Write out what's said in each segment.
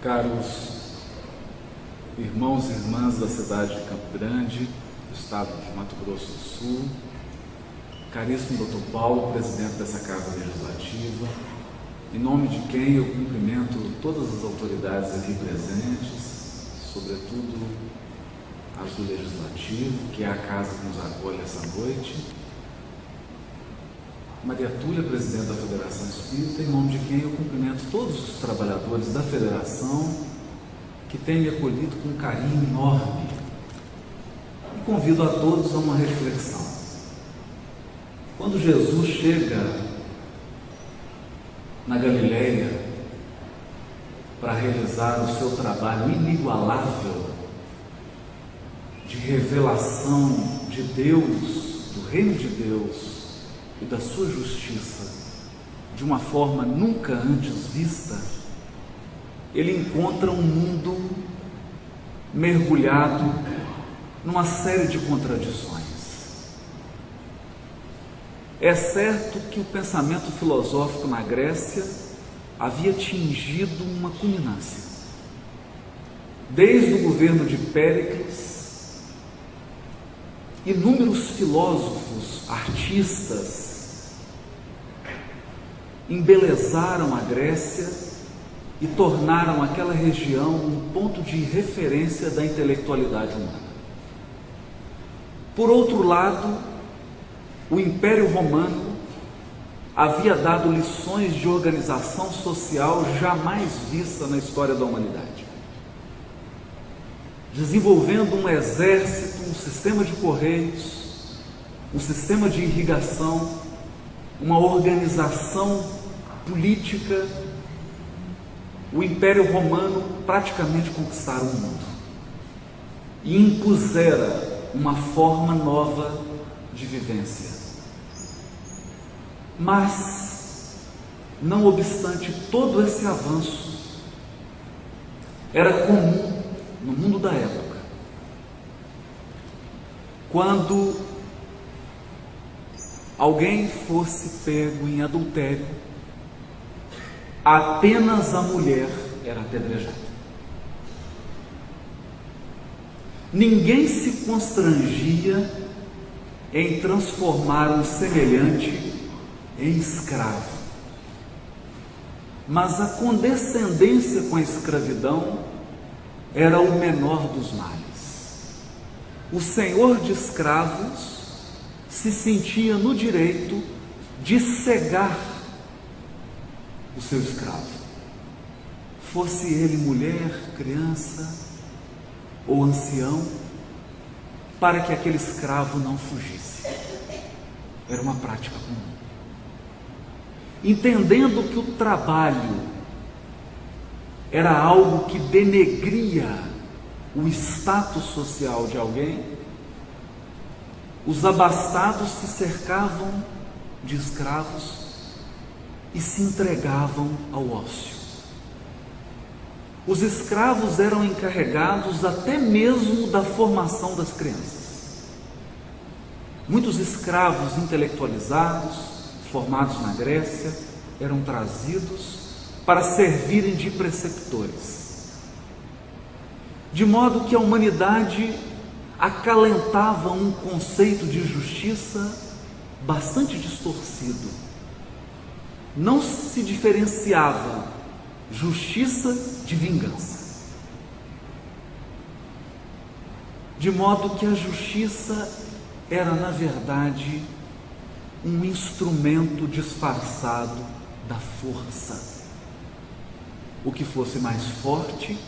Caros irmãos e irmãs da cidade de Campo Grande, do estado de Mato Grosso do Sul, caríssimo Dr. Paulo, presidente dessa Casa Legislativa, em nome de quem eu cumprimento todas as autoridades aqui presentes, sobretudo as do Legislativo, que é a casa que nos acolhe essa noite, Maria Túlia, presidente da Federação Espírita, em nome de quem eu cumprimento todos os trabalhadores da Federação que têm me acolhido com um carinho enorme e convido a todos a uma reflexão. Quando Jesus chega na Galileia para realizar o seu trabalho inigualável de revelação de Deus, do reino de Deus e da sua justiça, de uma forma nunca antes vista, ele encontra um mundo mergulhado numa série de contradições. É certo que o pensamento filosófico na Grécia havia atingido uma culminância. Desde o governo de Péricles, inúmeros filósofos, artistas, embelezaram a Grécia e tornaram aquela região um ponto de referência da intelectualidade humana. Por outro lado, o Império Romano havia dado lições de organização social jamais vista na história da humanidade, desenvolvendo um exército, um sistema de correios, um sistema de irrigação, uma organização política. O Império Romano praticamente conquistara o mundo e impusera uma forma nova de vivência. Mas, não obstante todo esse avanço, era comum no mundo da época, quando alguém fosse pego em adultério, apenas a mulher era apedrejada. Ninguém se constrangia em transformar um semelhante em escravo, mas a condescendência com a escravidão era o menor dos males. O senhor de escravos se sentia no direito de cegar o seu escravo, fosse ele mulher, criança ou ancião, para que aquele escravo não fugisse. Era uma prática comum. Entendendo que o trabalho era algo que denegria o status social de alguém, os abastados se cercavam de escravos e se entregavam ao ócio. Os escravos eram encarregados até mesmo da formação das crianças. Muitos escravos intelectualizados, formados na Grécia, eram trazidos para servirem de preceptores, de modo que a humanidade acalentava um conceito de justiça bastante distorcido. Não se diferenciava justiça de vingança, de modo que a justiça era, na verdade, um instrumento disfarçado da força. O que fosse mais forte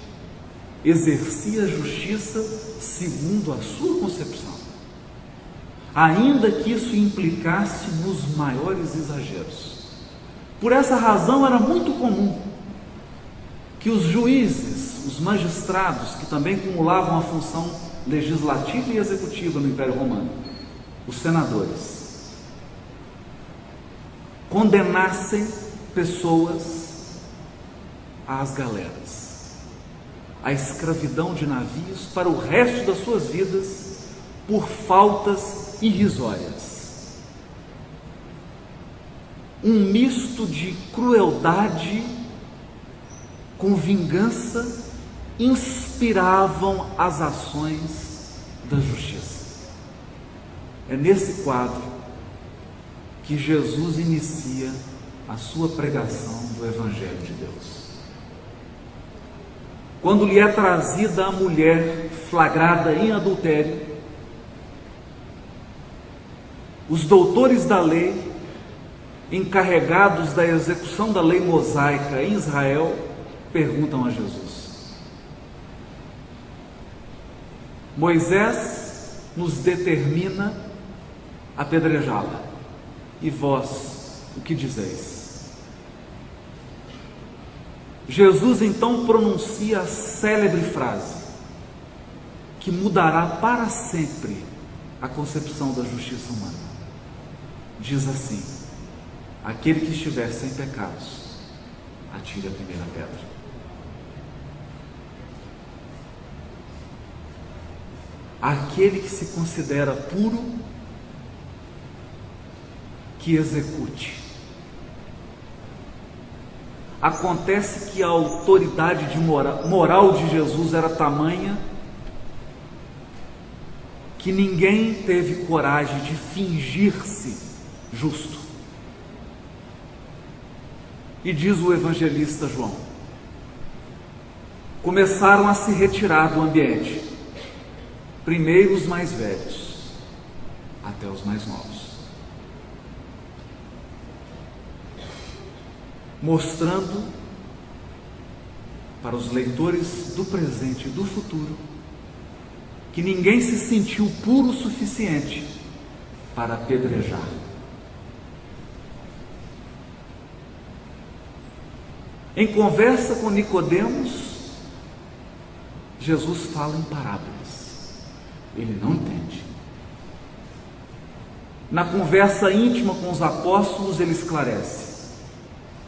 exercia a justiça segundo a sua concepção, ainda que isso implicasse nos maiores exageros. Por essa razão era muito comum que os juízes, os magistrados, que também cumulavam a função legislativa e executiva no Império Romano, os senadores, condenassem pessoas às galeras, à escravidão de navios para o resto das suas vidas por faltas irrisórias. Um misto de crueldade com vingança, inspiravam as ações da justiça. É nesse quadro que Jesus inicia a sua pregação do Evangelho de Deus. Quando lhe é trazida a mulher flagrada em adultério, os doutores da lei, encarregados da execução da lei mosaica em Israel, perguntam a Jesus: Moisés nos determina apedrejá-la, e vós o que dizeis? Jesus então pronuncia a célebre frase que mudará para sempre a concepção da justiça humana. Diz assim: aquele que estiver sem pecados, atire a primeira pedra. Aquele que se considera puro, que execute. Acontece que a autoridade moral de Jesus era tamanha que ninguém teve coragem de fingir-se justo. E diz o evangelista João: começaram a se retirar do ambiente, primeiro os mais velhos, até os mais novos, mostrando para os leitores do presente e do futuro que ninguém se sentiu puro o suficiente para apedrejar. Em conversa com Nicodemos, Jesus fala em parábolas. Ele não entende. Na conversa íntima com os apóstolos, ele esclarece: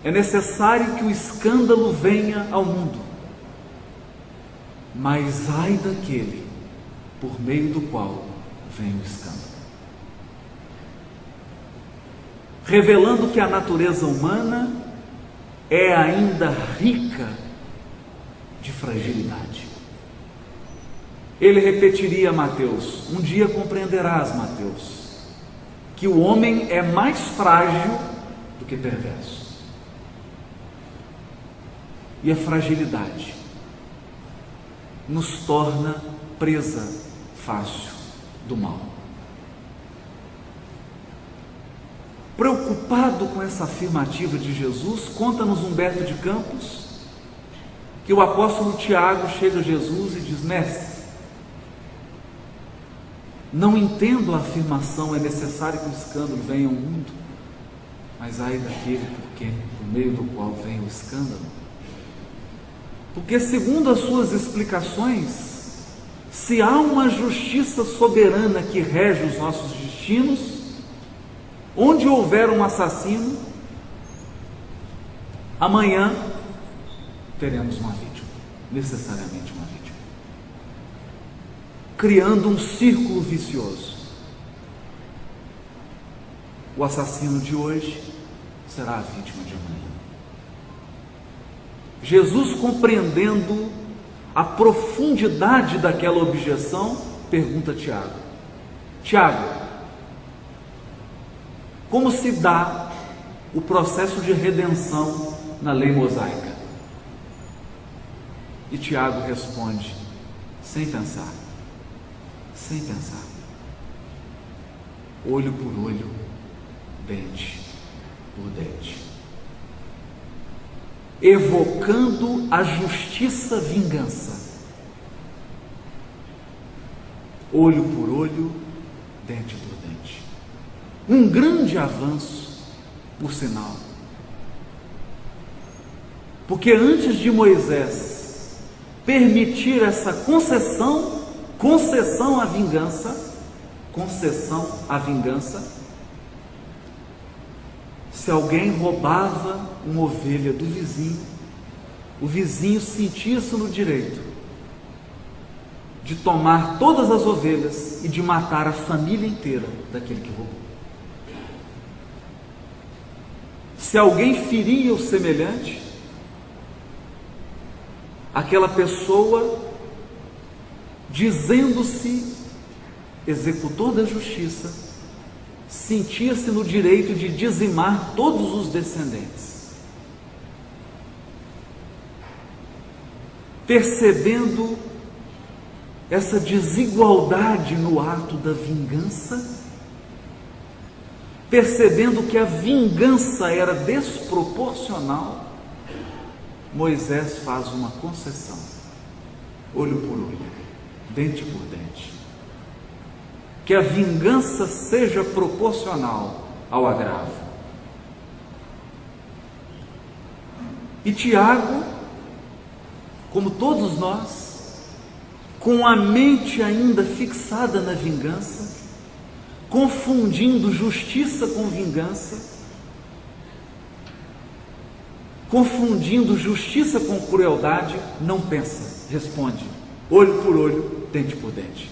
é necessário que o escândalo venha ao mundo, mas ai daquele por meio do qual vem o escândalo. Revelando que a natureza humana é ainda rica de fragilidade. Ele repetiria a Mateus: um dia compreenderás, Mateus, que o homem é mais frágil do que perverso. E a fragilidade nos torna presa fácil do mal. Preocupado com essa afirmativa de Jesus, conta-nos Humberto de Campos que o apóstolo Tiago chega a Jesus e diz: mestre, não entendo a afirmação, é necessário que o escândalo venha ao mundo, mas ai daquele por meio do qual vem o escândalo. Porque, segundo as suas explicações, se há uma justiça soberana que rege os nossos destinos, onde houver um assassino, amanhã teremos uma vítima, necessariamente uma vítima, criando um círculo vicioso. O assassino de hoje será a vítima de amanhã. Jesus, compreendendo a profundidade daquela objeção, pergunta a Tiago: Tiago, como se dá o processo de redenção na lei mosaica? E Tiago responde, sem pensar, olho por olho, dente por dente, evocando a justiça vingança. Olho por olho, dente por dente. Um grande avanço, por sinal. Porque antes de Moisés permitir essa concessão à vingança, se alguém roubava uma ovelha do vizinho, o vizinho sentia-se no direito de tomar todas as ovelhas e de matar a família inteira daquele que roubou. Se alguém feria o semelhante, aquela pessoa, dizendo-se executor da justiça, sentia-se no direito de dizimar todos os descendentes. Percebendo essa desigualdade no ato da vingança, percebendo que a vingança era desproporcional, Moisés faz uma concessão, olho por olho, dente por dente. Que a vingança seja proporcional ao agravo. E Tiago, como todos nós, com a mente ainda fixada na vingança, confundindo justiça com vingança, confundindo justiça com crueldade, não pensa, responde, olho por olho, dente por dente.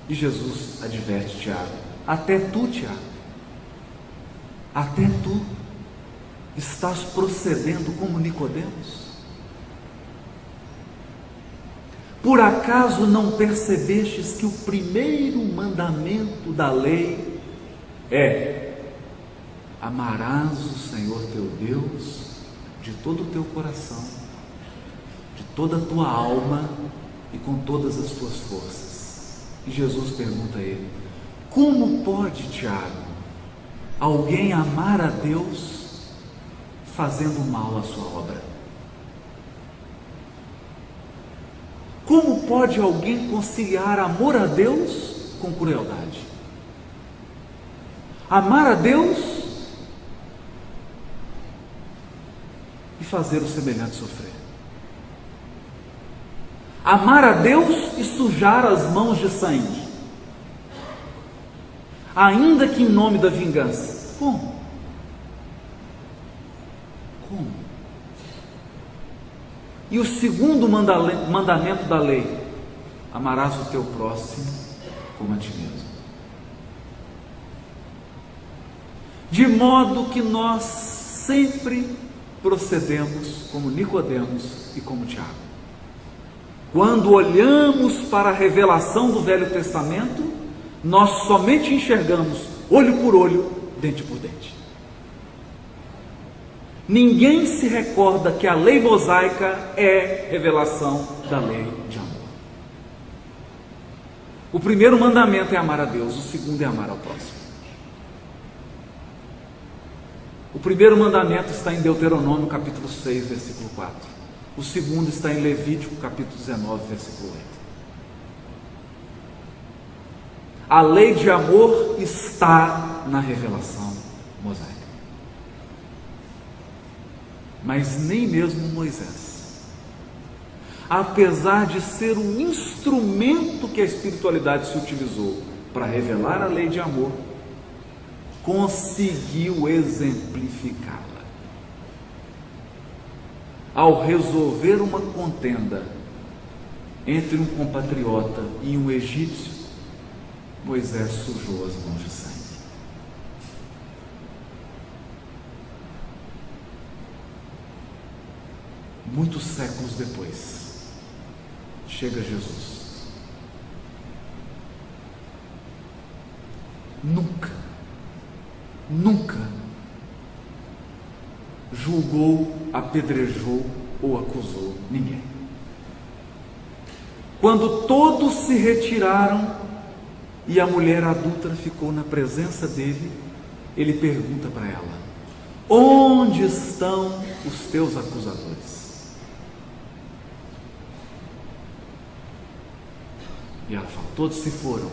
E Jesus adverte Tiago, até tu, Tiago, até tu estás procedendo como Nicodemos? Por acaso não percebestes que o primeiro mandamento da lei é: amarás o Senhor teu Deus de todo o teu coração, de toda a tua alma e com todas as tuas forças? E Jesus pergunta a ele: como pode, Tiago, alguém amar a Deus fazendo mal à sua obra? Como pode alguém conciliar amor a Deus com crueldade? Amar a Deus e fazer o semelhante sofrer. Amar a Deus e sujar as mãos de sangue, ainda que em nome da vingança. Como? Como? E o segundo mandamento da lei: amarás o teu próximo como a ti mesmo. De modo que nós sempre procedemos como Nicodemos e como Tiago. Quando olhamos para a revelação do Velho Testamento, nós somente enxergamos olho por olho, dente por dente. Ninguém se recorda que a lei mosaica é revelação da lei de amor. O primeiro mandamento é amar a Deus, o segundo é amar ao próximo. O primeiro mandamento está em Deuteronômio capítulo 6, versículo 4. O segundo está em Levítico capítulo 19, versículo 8. A lei de amor está na revelação mosaica. Mas nem mesmo Moisés, apesar de ser um instrumento que a espiritualidade se utilizou para revelar a lei de amor, conseguiu exemplificá-la. Ao resolver uma contenda entre um compatriota e um egípcio, Moisés sujou as mãos de sangue. Muitos séculos depois, chega Jesus. Nunca julgou, apedrejou ou acusou ninguém. Quando todos se retiraram e a mulher adúltera ficou na presença dele, ele pergunta para ela: onde estão os teus acusadores? E ela fala: todos se foram,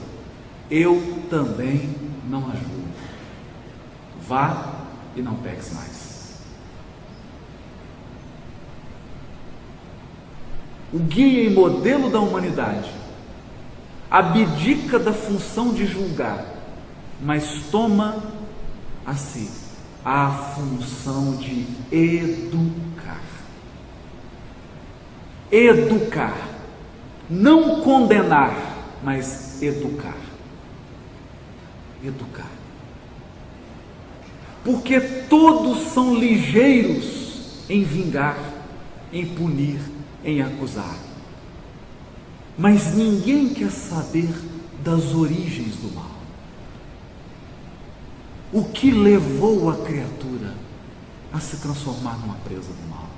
eu também não a julgo. Vá e não peques mais. O guia e modelo da humanidade abdica da função de julgar, mas toma a si a função de educar. Educar, não condenar, mas educar. Educar. Porque todos são ligeiros em vingar, em punir, em acusar. Mas ninguém quer saber das origens do mal. O que levou a criatura a se transformar numa presa do mal?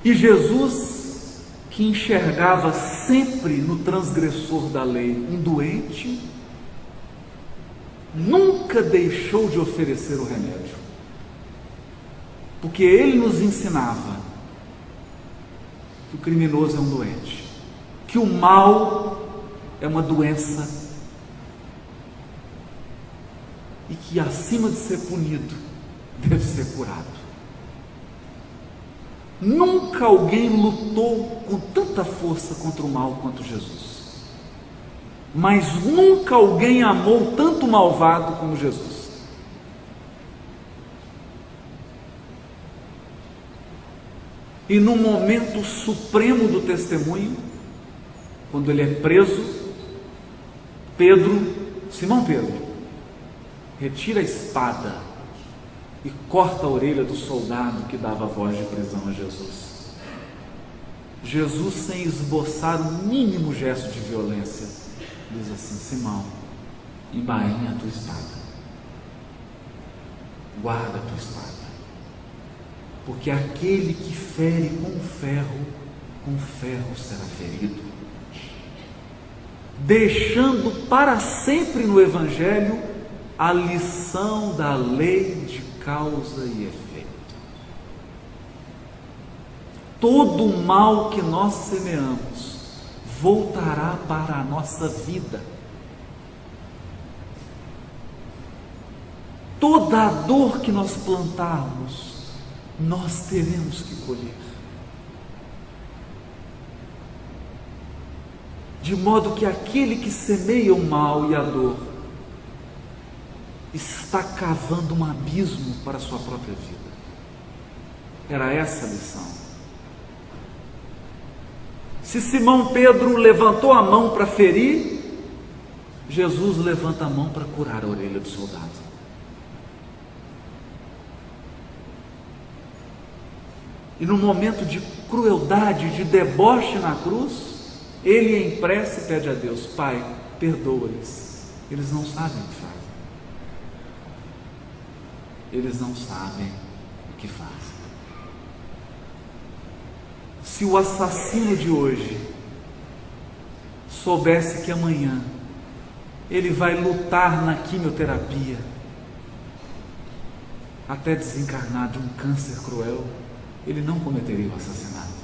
E Jesus, que enxergava sempre no transgressor da lei um doente, nunca deixou de oferecer o remédio. Porque ele nos ensinava que o criminoso é um doente, que o mal é uma doença e que, acima de ser punido, deve ser curado. Nunca alguém lutou com tanta força contra o mal quanto Jesus. Mas nunca alguém amou tanto o malvado como Jesus. E no momento supremo do testemunho, quando ele é preso, Simão Pedro, retira a espada e corta a orelha do soldado que dava a voz de prisão a Jesus. Jesus, sem esboçar o mínimo gesto de violência, diz assim: Simão, embainha a tua espada, guarda a tua espada, porque aquele que fere com ferro será ferido, deixando para sempre no Evangelho a lição da lei de causa e efeito. Todo o mal que nós semeamos voltará para a nossa vida. Toda a dor que nós plantarmos, nós teremos que colher. De modo que aquele que semeia o mal e a dor está cavando um abismo para a sua própria vida. Era essa a lição. Se Simão Pedro levantou a mão para ferir, Jesus levanta a mão para curar a orelha do soldado. E no momento de crueldade, de deboche na cruz, ele em prece pede a Deus: Pai, perdoa-lhes, eles não sabem o que fazem. Eles não sabem o que fazem. Se o assassino de hoje soubesse que amanhã ele vai lutar na quimioterapia até desencarnar de um câncer cruel, ele não cometeria o assassinato.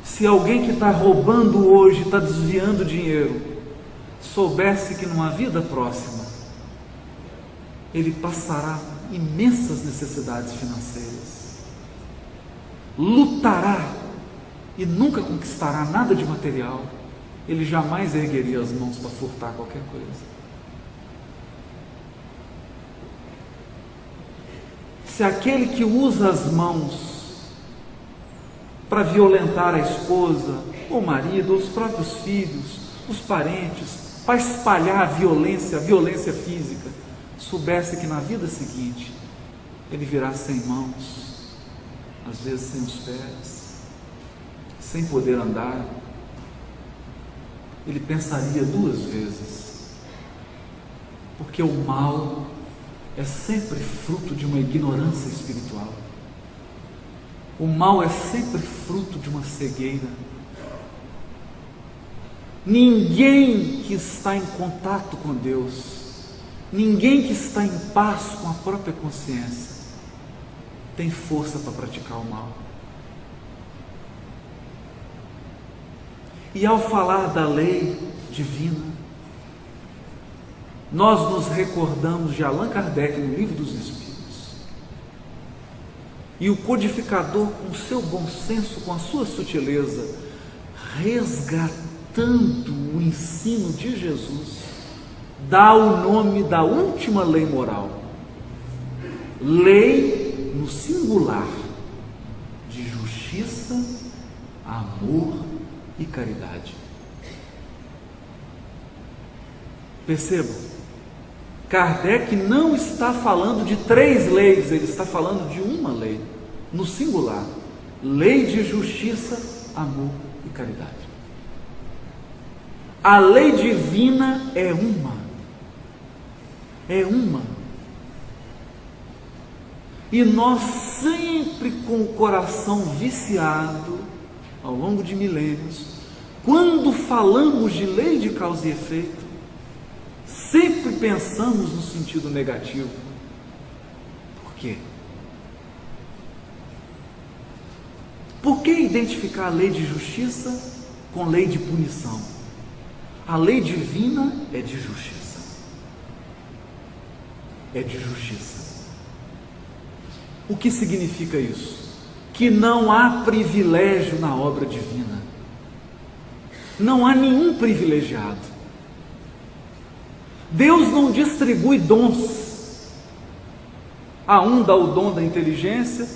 Se alguém que está roubando hoje, está desviando dinheiro, soubesse que numa vida próxima ele passará imensas necessidades financeiras, lutará e nunca conquistará nada de material, ele jamais ergueria as mãos para furtar qualquer coisa. Se aquele que usa as mãos para violentar a esposa, ou o marido, ou os próprios filhos, os parentes, para espalhar a violência física, soubesse que na vida seguinte ele virá sem mãos, às vezes sem os pés, sem poder andar, ele pensaria duas vezes, porque o mal é sempre fruto de uma ignorância espiritual. O mal é sempre fruto de uma cegueira. Ninguém que está em contato com Deus, ninguém que está em paz com a própria consciência, tem força para praticar o mal. E ao falar da lei divina, nós nos recordamos de Allan Kardec no Livro dos Espíritos. E o codificador, com o seu bom senso, com a sua sutileza, resgatando o ensino de Jesus, dá o nome da última lei moral. Lei no singular de justiça, amor e caridade. Percebam, Kardec não está falando de 3 leis, ele está falando de uma lei, no singular: lei de justiça, amor e caridade. A lei divina é uma. E nós sempre com o coração viciado, ao longo de milênios, quando falamos de lei de causa e efeito, sempre pensamos no sentido negativo. Por quê? Por que identificar a lei de justiça com lei de punição? A lei divina é de justiça. É de justiça. O que significa isso? Que não há privilégio na obra divina. Não há nenhum privilegiado. Deus não distribui dons. A um dá o dom da inteligência,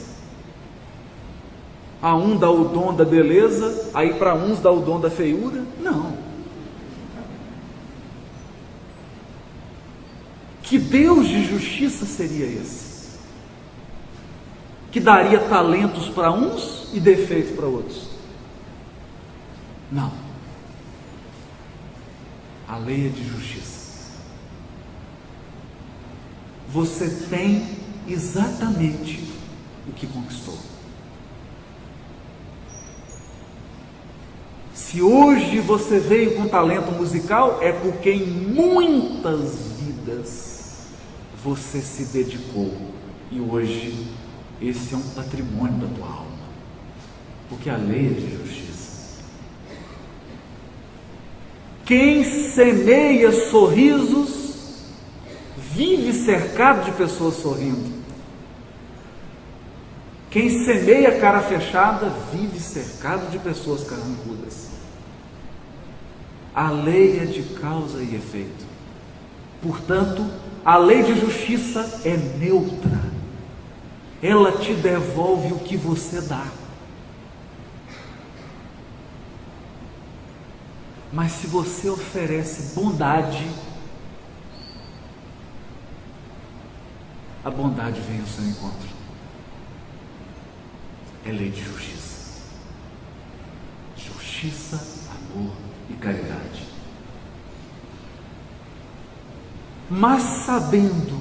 a um dá o dom da beleza, aí para uns dá o dom da feiura. Não. Que Deus de justiça seria esse? Que daria talentos para uns e defeitos para outros? Não. A lei é de justiça. Você tem exatamente o que conquistou. Se hoje você veio com talento musical, é porque em muitas vidas você se dedicou. E hoje esse é um patrimônio da tua alma. Porque a lei é de justiça. Quem semeia sorrisos, vive cercado de pessoas sorrindo. Quem semeia cara fechada, vive cercado de pessoas carrancudas. A lei é de causa e efeito. Portanto, a lei de justiça é neutra. Ela te devolve o que você dá. Mas se você oferece bondade, a bondade vem ao seu encontro. É lei de justiça. Justiça, amor e caridade. Mas sabendo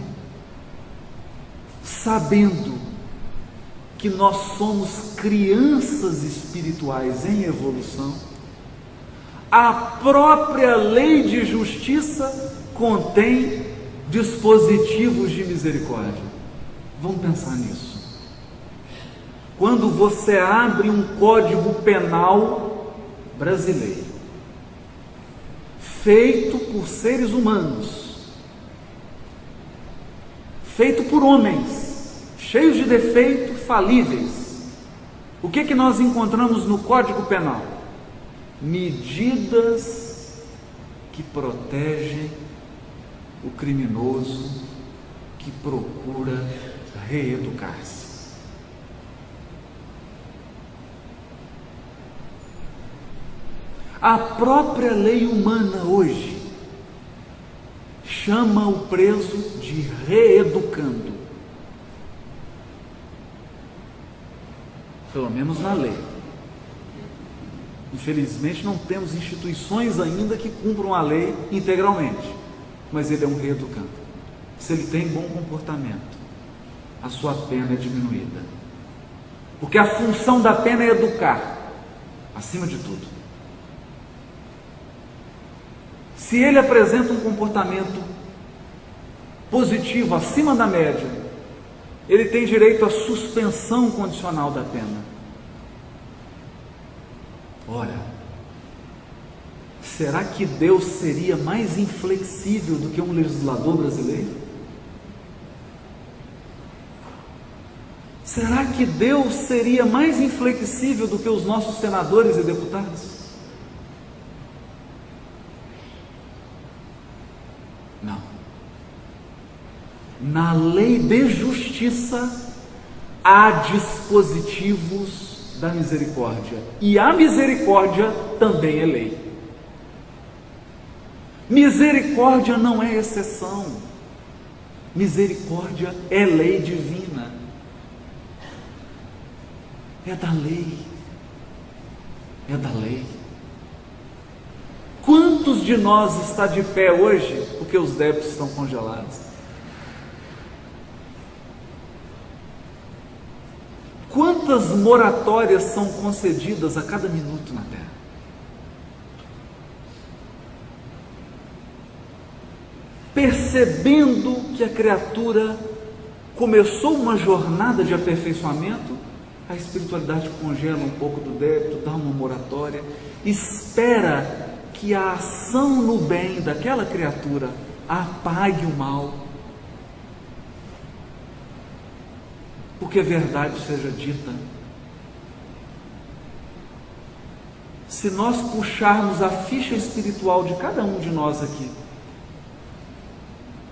que nós somos crianças espirituais em evolução, a própria lei de justiça contém dispositivos de misericórdia. Vamos pensar nisso. Quando você abre um código penal brasileiro, feito por seres humanos, feito por homens, cheios de defeito, falíveis, o que nós encontramos no Código Penal? Medidas que protegem o criminoso que procura reeducar-se. A própria lei humana hoje chama o preso de reeducando. Pelo menos na lei. Infelizmente não temos instituições ainda que cumpram a lei integralmente, mas ele é um reeducando. Se ele tem bom comportamento, a sua pena é diminuída, porque a função da pena é educar, acima de tudo. Se ele apresenta um comportamento positivo, acima da média, ele tem direito à suspensão condicional da pena. Ora, será que Deus seria mais inflexível do que um legislador brasileiro? Será que Deus seria mais inflexível do que os nossos senadores e deputados? Não. Na lei de justiça há dispositivos da misericórdia, e a misericórdia também é lei. Misericórdia não é exceção. Misericórdia é lei divina, é da lei, é da lei. Quantos de nós está de pé hoje porque os débitos estão congelados? Quantas moratórias são concedidas a cada minuto na terra? Percebendo que a criatura começou uma jornada de aperfeiçoamento, a espiritualidade congela um pouco do débito, dá uma moratória, espera que a ação no bem daquela criatura apague o mal, porque a verdade seja dita. Se nós puxarmos a ficha espiritual de cada um de nós aqui,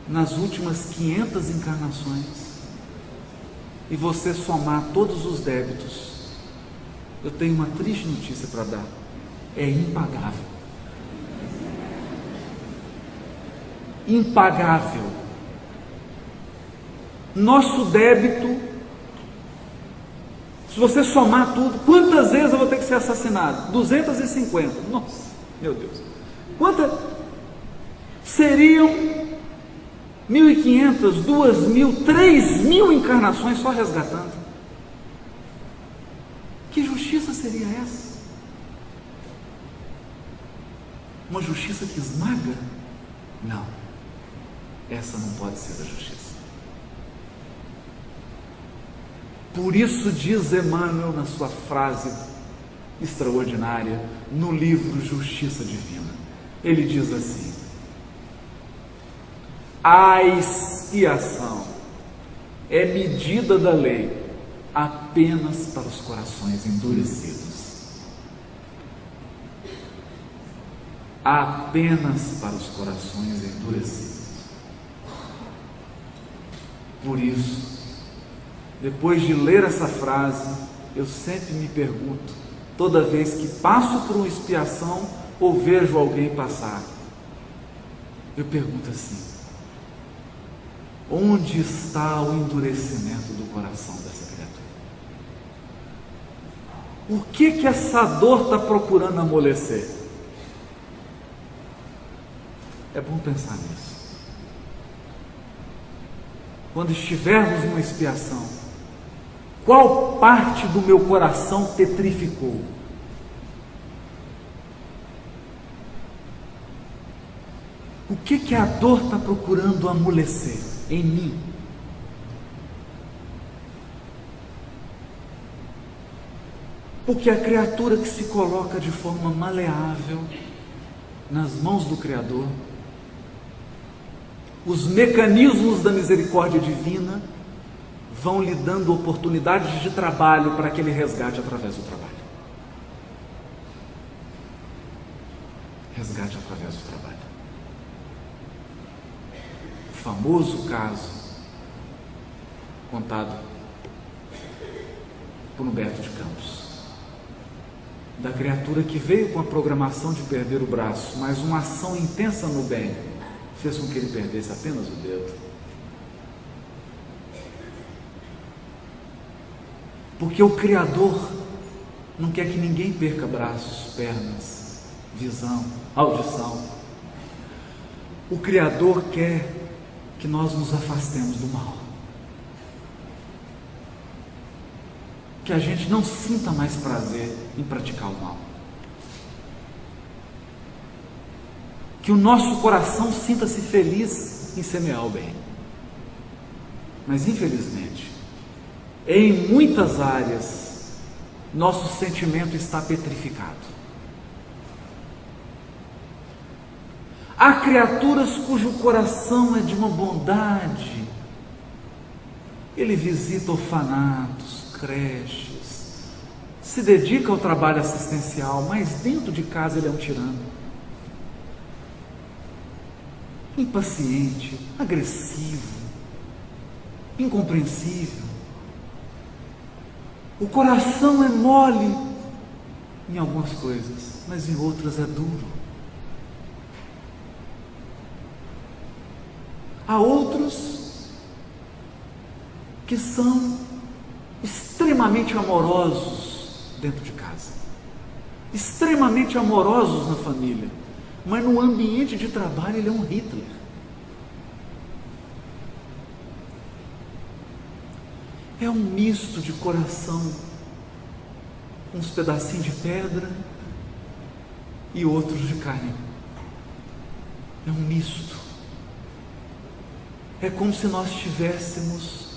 nas últimas 500 encarnações, e você somar todos os débitos, eu tenho uma triste notícia para dar: é impagável. Impagável. Nosso débito, se você somar tudo, quantas vezes eu vou ter que ser assassinado? 250. Nossa, meu Deus. Quantas? Seriam 1.500, 2.000, 3.000 encarnações só resgatando. Que justiça seria essa? Uma justiça que esmaga? Não. Essa não pode ser a justiça. Por isso diz Emmanuel na sua frase extraordinária no livro Justiça Divina. Ele diz assim: a expiação é medida da lei apenas para os corações endurecidos. Apenas para os corações endurecidos. Por isso, depois de ler essa frase, eu sempre me pergunto, toda vez que passo por uma expiação ou vejo alguém passar, eu pergunto assim: onde está o endurecimento do coração dessa criatura? O que essa dor está procurando amolecer? É bom pensar nisso. Quando estivermos numa expiação, qual parte do meu coração petrificou? O que a dor está procurando amolecer em mim? Porque a criatura que se coloca de forma maleável nas mãos do Criador, os mecanismos da misericórdia divina vão lhe dando oportunidades de trabalho para que ele resgate através do trabalho. Resgate através do trabalho. O famoso caso contado por Humberto de Campos, da criatura que veio com a programação de perder o braço, mas uma ação intensa no bem fez com que ele perdesse apenas o dedo. Porque o Criador não quer que ninguém perca braços, pernas, visão, audição. O Criador quer que nós nos afastemos do mal, que a gente não sinta mais prazer em praticar o mal, que o nosso coração sinta-se feliz em semear o bem. Mas infelizmente, em muitas áreas, nosso sentimento está petrificado. Há criaturas cujo coração é de uma bondade. Ele visita orfanatos, creches, se dedica ao trabalho assistencial, mas dentro de casa ele é um tirano. Impaciente, agressivo, incompreensível. O coração é mole em algumas coisas, mas em outras é duro. Há outros que são extremamente amorosos dentro de casa, extremamente amorosos na família, mas no ambiente de trabalho ele é um Hitler. É um misto de coração, uns pedacinhos de pedra e outros de carne. É um misto. É como se nós tivéssemos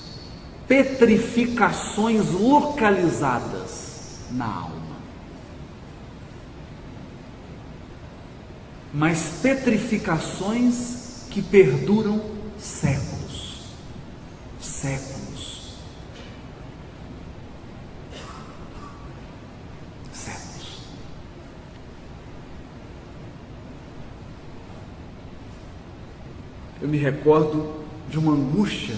petrificações localizadas na alma. Mas petrificações que perduram séculos. Séculos. Séculos. Eu me recordo de uma angústia,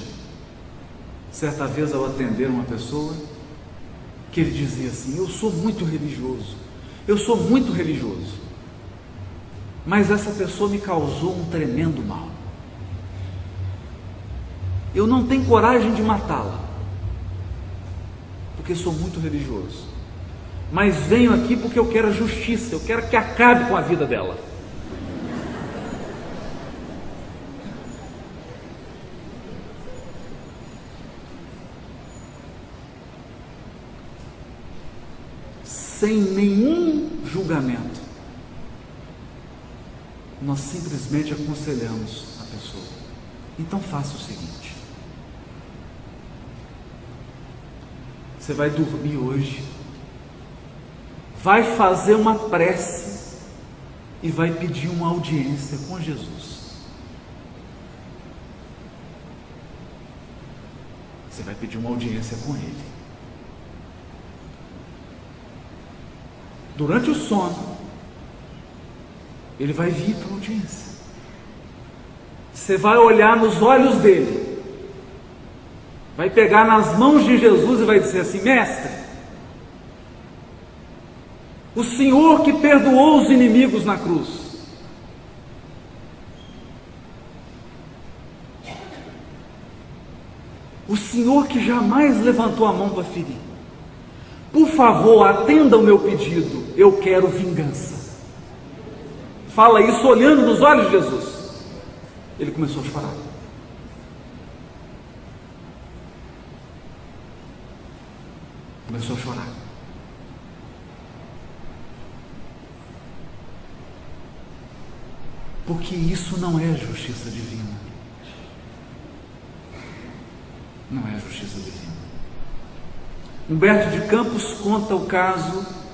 certa vez ao atender uma pessoa, que ele dizia assim: eu sou muito religioso, mas essa pessoa me causou um tremendo mal. Eu não tenho coragem de matá-la, porque sou muito religioso, mas venho aqui porque eu quero a justiça, eu quero que acabe com a vida dela. Sem nenhum julgamento, nós simplesmente aconselhamos a pessoa: então faça o seguinte, você vai dormir hoje, vai fazer uma prece e vai pedir uma audiência com Jesus. Você vai pedir uma audiência com Ele. Durante o sono, Ele vai vir para a audiência. Você vai olhar nos olhos dele, vai pegar nas mãos de Jesus e vai dizer assim: mestre, o Senhor que perdoou os inimigos na cruz, o Senhor que jamais levantou a mão para ferir, por favor, atenda ao meu pedido, eu quero vingança. Fala isso olhando nos olhos de Jesus. Ele começou a chorar. Começou a chorar. Porque isso não é justiça divina. Não é justiça divina. Humberto de Campos conta o caso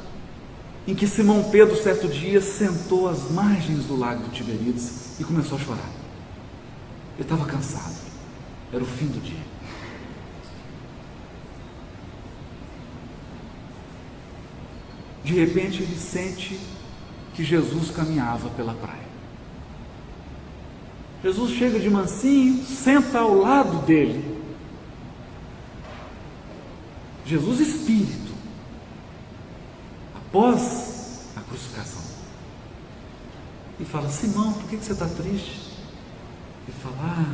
em que Simão Pedro, certo dia, sentou às margens do lago de Tiberíades e começou a chorar. Ele estava cansado, era o fim do dia. De repente ele sente que Jesus caminhava pela praia. Jesus chega de mansinho, senta ao lado dele. Jesus Espírito, após a crucificação, e fala: Simão, por que você está triste? Ele fala: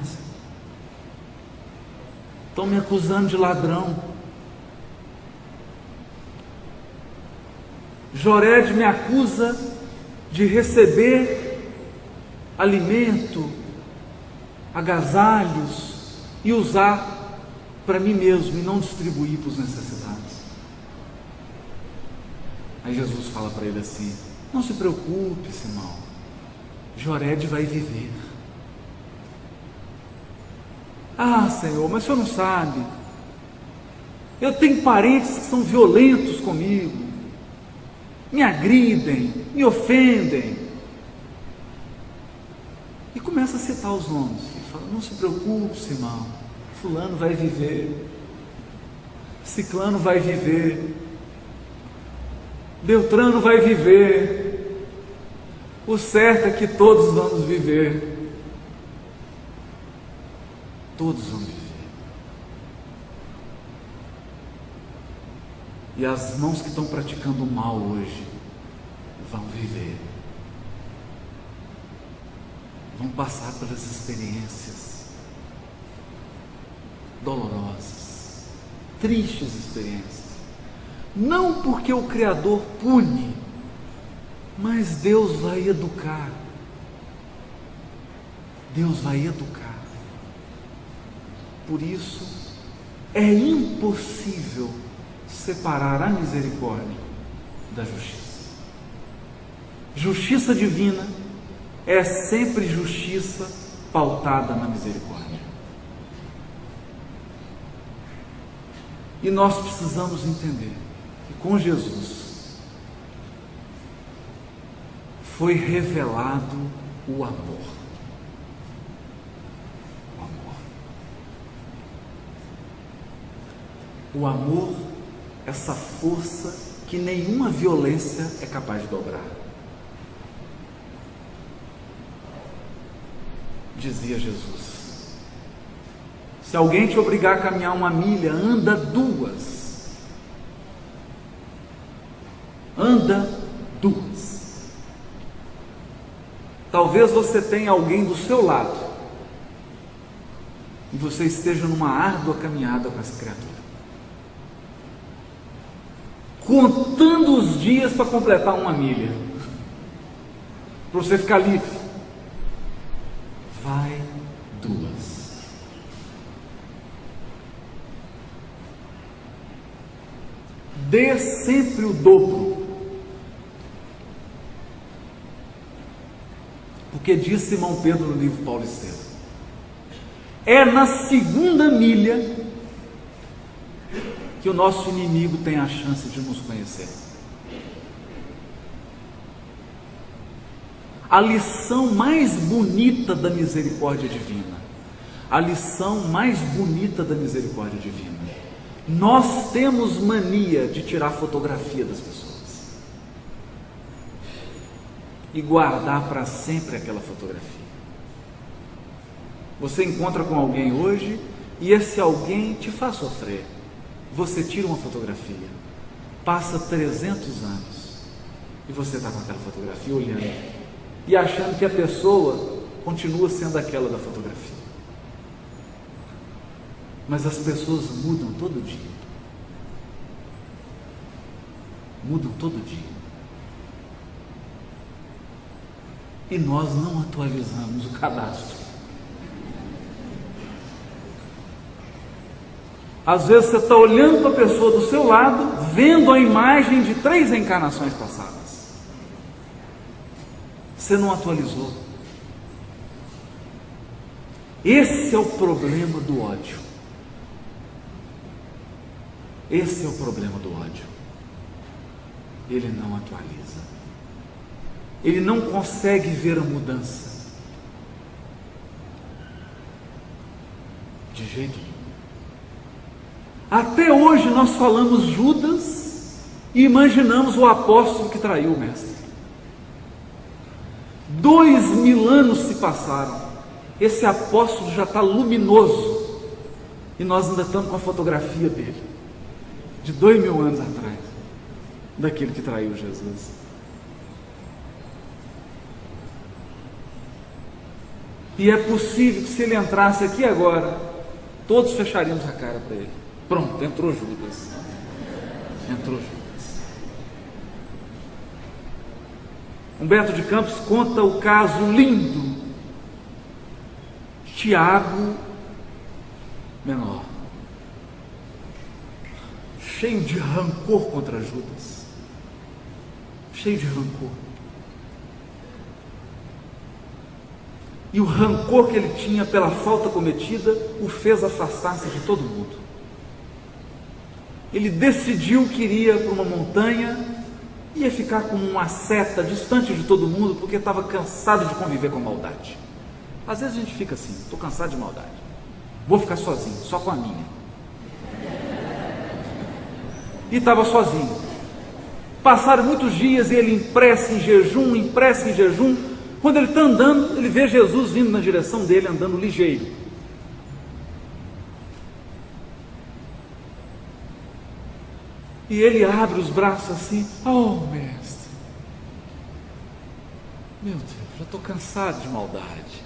estão me acusando de ladrão. Jored me acusa de receber alimento, agasalhos e usar para mim mesmo e não distribuir para os necessitados. Aí Jesus fala para ele assim: não se preocupe, Simão, Jored vai viver. Ah, Senhor, mas o Senhor não sabe, eu tenho parentes que são violentos comigo, me agridem, me ofendem. E começa a citar os nomes. Ele fala: não se preocupe, Simão, fulano vai viver, ciclano vai viver, Beltrano vai viver, o certo é que todos vamos viver, todos vão viver. E as mãos que estão praticando o mal hoje vão viver, vão passar pelas experiências dolorosas, tristes experiências. Não porque o Criador pune, mas Deus vai educar. Deus vai educar. Por isso, é impossível separar a misericórdia da justiça. Justiça divina é sempre justiça pautada na misericórdia. E nós precisamos entender que com Jesus foi revelado o amor. O amor. O amor, essa força que nenhuma violência é capaz de dobrar. Dizia Jesus: se alguém te obrigar a caminhar 1 milha, anda 2. Anda 2. Talvez você tenha alguém do seu lado e você esteja numa árdua caminhada com essa criatura, contando os dias para completar 1 milha, para você ficar livre. Vai 2. Dê sempre o dobro, porque diz Simão Pedro no livro Paulo Estevam, é na 2ª milha que o nosso inimigo tem a chance de nos conhecer. A lição mais bonita da misericórdia divina, a lição mais bonita da misericórdia divina, nós temos mania de tirar fotografia das pessoas e guardar para sempre aquela fotografia. Você encontra com alguém hoje e esse alguém te faz sofrer. Você tira uma fotografia, passa 300 anos e você está com aquela fotografia olhando e achando que a pessoa continua sendo aquela da fotografia. Mas as pessoas mudam todo dia. Mudam todo dia. E nós não atualizamos o cadastro. Às vezes você está olhando para a pessoa do seu lado, vendo a imagem de 3 encarnações passadas. Você não atualizou. Esse é o problema do ódio. Esse é o problema do ódio. Ele não atualiza. Ele não consegue ver a mudança. De jeito nenhum. Até hoje nós falamos Judas e imaginamos o apóstolo que traiu o mestre. 2000 anos se passaram. Esse apóstolo já está luminoso e nós ainda estamos com a fotografia dele de 2000 anos atrás, daquele que traiu Jesus. E é possível que se ele entrasse aqui agora, todos fecharíamos a cara para ele. Pronto, entrou Judas. Entrou Judas. Humberto de Campos conta o caso lindo de Tiago menor, cheio de rancor contra Judas, cheio de rancor. E o rancor que ele tinha pela falta cometida o fez afastar-se de todo mundo. Ele decidiu que iria para uma montanha, ia ficar como uma seta, distante de todo mundo, porque estava cansado de conviver com a maldade. Às vezes a gente fica assim, estou cansado de maldade, vou ficar sozinho, só com a minha. E estava sozinho. Passaram muitos dias e ele em prece, em jejum. Quando ele está andando, ele vê Jesus vindo na direção dele, andando ligeiro. E ele abre os braços assim, oh mestre, meu Deus, já estou cansado de maldade.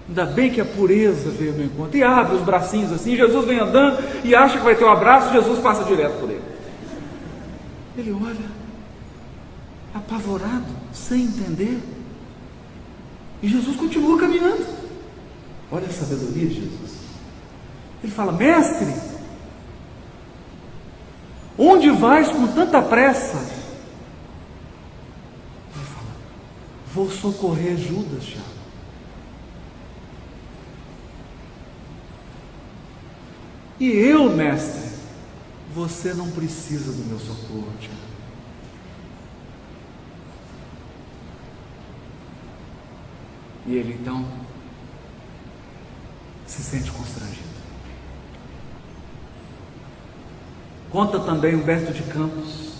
Ainda bem que a pureza veio ao meu encontro. E abre os bracinhos assim, Jesus vem andando e acha que vai ter um abraço, Jesus passa direto por ele. Ele olha, apavorado, sem entender. E Jesus continua caminhando. Olha a sabedoria de Jesus. Ele fala: mestre, onde vais com tanta pressa? Ele fala: vou socorrer Judas, Tiago. E eu, mestre, você não precisa do meu socorro, Tiago. E ele então se sente constrangido. Conta também Humberto de Campos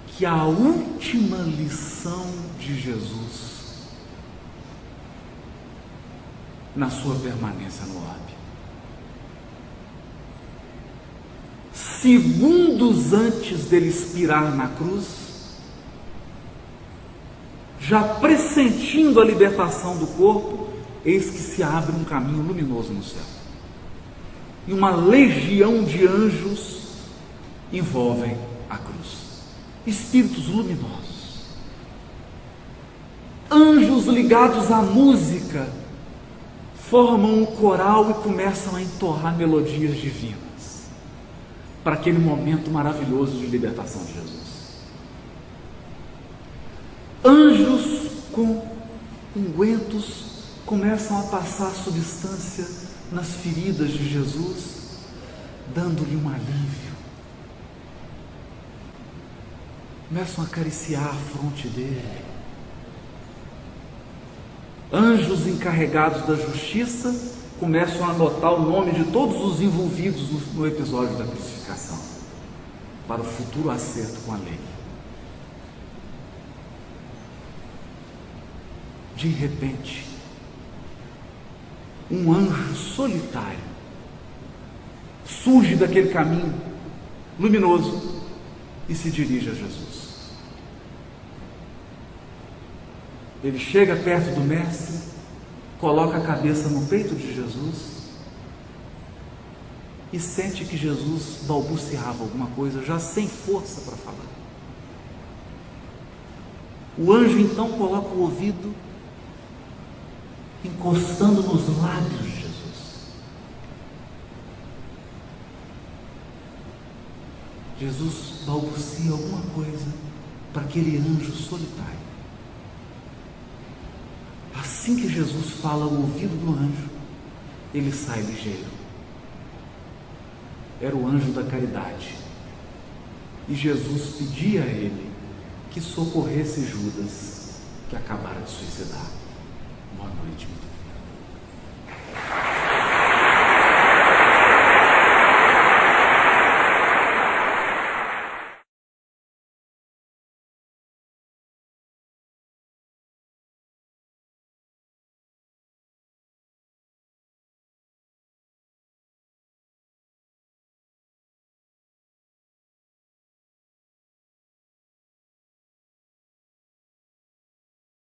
que a última lição de Jesus na sua permanência no orbe, segundos antes dele expirar na cruz, já pressentindo a libertação do corpo, eis que se abre um caminho luminoso no céu, e uma legião de anjos envolvem a cruz, espíritos luminosos, anjos ligados à música, formam um coral e começam a entoar melodias divinas para aquele momento maravilhoso de libertação de Jesus. Anjos com ungüentos começam a passar substância nas feridas de Jesus, dando-lhe um alívio. Começam a acariciar a fronte dele. Anjos encarregados da justiça começam a anotar o nome de todos os envolvidos no episódio da crucificação, para o futuro acerto com a lei. De repente, um anjo solitário surge daquele caminho luminoso e se dirige a Jesus. Ele chega perto do mestre, coloca a cabeça no peito de Jesus e sente que Jesus balbuciava alguma coisa, já sem força para falar. O anjo então coloca o ouvido encostando nos lábios de Jesus. Jesus balbucia alguma coisa para aquele anjo solitário. Assim que Jesus fala ao ouvido do anjo, ele sai ligeiro. Era o anjo da caridade. E Jesus pedia a ele que socorresse Judas, que acabara de suicidar. Boa noite, muito obrigado.